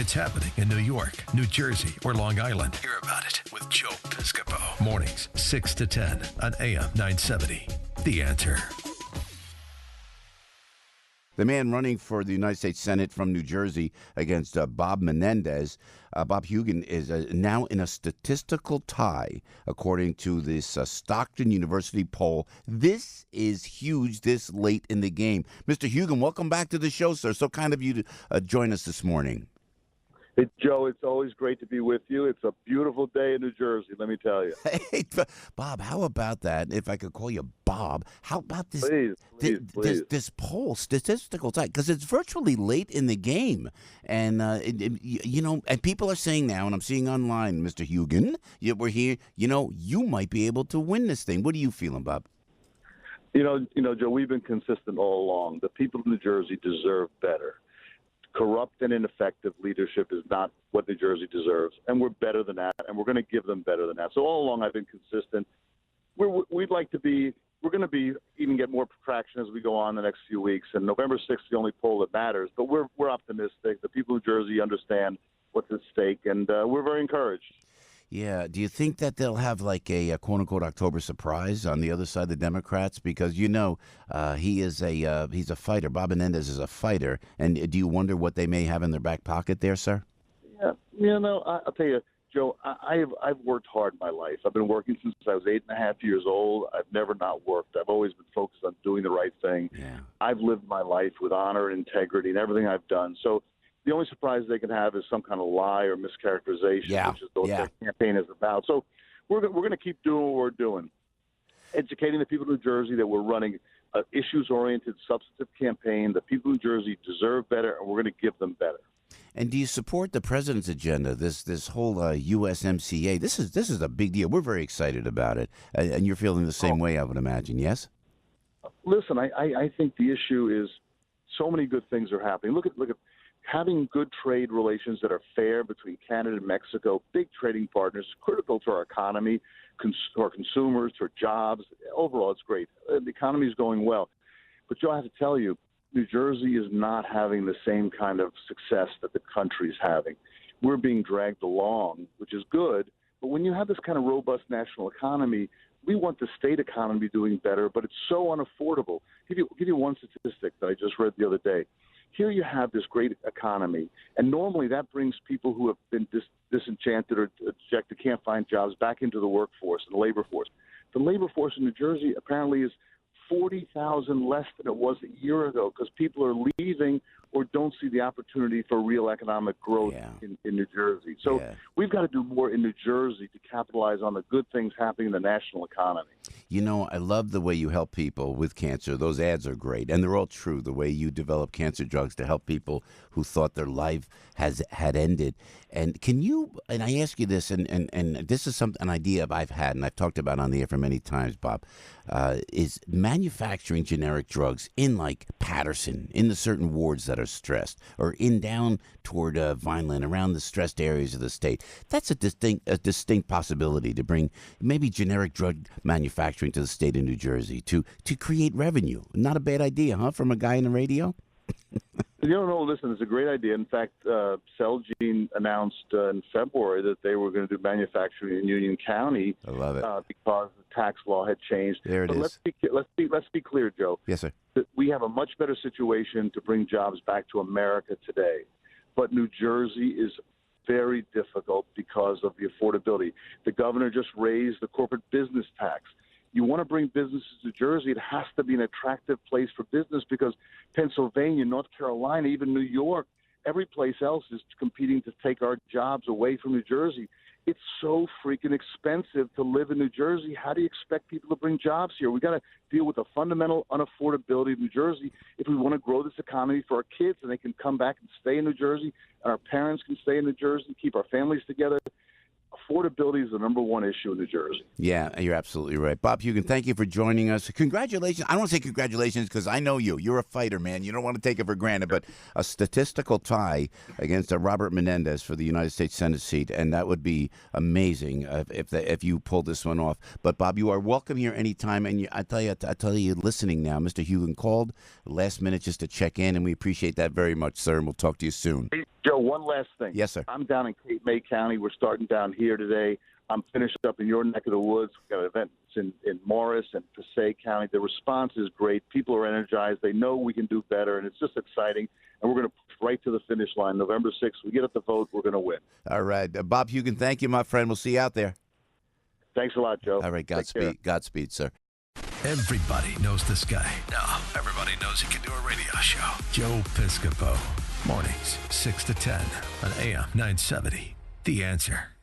It's happening in New York, New Jersey, or Long Island. Hear about it with Joe Piscopo. Mornings, 6 to 10 on AM 970. The Answer. The man running for the United States Senate from New Jersey against Bob Menendez, Bob Hugin, is now in a statistical tie, according to this Stockton University poll. This is huge this late in the game. Mr. Hugin, welcome back to the show, sir. So kind of you to join us this morning. Hey, Joe, it's always great to be with you. It's a beautiful day in New Jersey, let me tell you. Hey, Bob, how about that? If I could call you Bob, how about this? Please. This poll, statistical type, because it's virtually late in the game, and and people are saying now, and I'm seeing online, Mr. Hugin, we're here. You might be able to win this thing. What are you feeling, Bob? You know, Joe, we've been consistent all along. The people of New Jersey deserve better. Corrupt and ineffective leadership is not what New Jersey deserves, and we're better than that, and we're going to give them better than that. So all along, I've been consistent. We're going to be even get more traction as we go on the next few weeks. And November 6th is the only poll that matters, but we're optimistic. The people of New Jersey understand what's at stake, and we're very encouraged. Yeah. Do you think that they'll have like a quote-unquote October surprise on the other side, the Democrats? Because, he's a fighter. Bob Menendez is a fighter. And do you wonder what they may have in their back pocket there, sir? Yeah. I'll tell you, Joe, I've worked hard in my life. I've been working since I was 8.5 years old. I've never not worked. I've always been focused on doing the right thing. Yeah. I've lived my life with honor and integrity and everything I've done. So the only surprise they can have is some kind of lie or mischaracterization, which is what their campaign is about. So we're going to keep doing what we're doing, educating the people of New Jersey that we're running an issues-oriented, substantive campaign. The people of New Jersey deserve better, and we're going to give them better. And do you support the president's agenda, this whole USMCA? This is a big deal. We're very excited about it. And you're feeling the same way, I would imagine, yes? Listen, I think the issue is so many good things are happening. Look at having good trade relations that are fair between Canada and Mexico, big trading partners, critical to our economy, to our consumers, to our jobs. Overall, it's great. The economy is going well. But Joe, I have to tell you, New Jersey is not having the same kind of success that the country's having. We're being dragged along, which is good. But when you have this kind of robust national economy, we want the state economy doing better, but it's so unaffordable. Give you one statistic that I just read the other day. Here you have this great economy, and normally that brings people who have been disenchanted or dejected, can't find jobs, back into the workforce and the labor force. The labor force in New Jersey apparently is 40,000 less than it was a year ago because people are leaving or don't see the opportunity for real economic growth in New Jersey. So we've got to do more in New Jersey to capitalize on the good things happening in the national economy. I love the way you help people with cancer. Those ads are great, and they're all true, the way you develop cancer drugs to help people who thought their life had ended. And and I ask you this, and this is an idea I've had, and I've talked about on the air for many times, Bob, is manufacturing generic drugs in like Patterson, in the certain wards that are stressed, or in down toward Vineland, around the stressed areas of the state. That's a distinct possibility to bring maybe generic drug manufacturing to the state of New Jersey to create revenue. Not a bad idea, huh, from a guy in the radio? Listen, it's a great idea. In fact, Celgene announced in February that they were going to do manufacturing in Union County. I love it. Because the tax law had changed. There it is. Let's be clear, Joe. Yes, sir. That we have a much better situation to bring jobs back to America today. But New Jersey is very difficult because of the affordability. The governor just raised the corporate business tax. You want to bring businesses to Jersey, it has to be an attractive place for business because Pennsylvania, North Carolina, even New York, every place else is competing to take our jobs away from New Jersey. It's so freaking expensive to live in New Jersey. How do you expect people to bring jobs here? We got to deal with the fundamental unaffordability of New Jersey if we want to grow this economy for our kids and they can come back and stay in New Jersey and our parents can stay in New Jersey, keep our families together. Affordability is the number one issue in New Jersey. Yeah, you're absolutely right. Bob Hugin, thank you for joining us. Congratulations. I don't want to say congratulations because I know you. You're a fighter, man. You don't want to take it for granted, but a statistical tie against Robert Menendez for the United States Senate seat, and that would be amazing if you pulled this one off. But, Bob, you are welcome here anytime, and I tell you, listening now, Mr. Hugin called last minute just to check in, and we appreciate that very much, sir, and we'll talk to you soon. Joe, one last thing. Yes, sir. I'm down in Cape May County. We're starting down here today. I'm finished up in your neck of the woods. We've got an event in Morris and Passaic County. The response is great. People are energized. They know we can do better, and it's just exciting. And we're going to push right to the finish line. November 6th, we get up the vote, we're going to win. All right. Bob Hugin, thank you, my friend. We'll see you out there. Thanks a lot, Joe. All right. Godspeed, sir. Everybody knows this guy. Now, everybody knows he can do a radio show. Joe Piscopo. Mornings, 6 to 10 on AM 970. The Answer.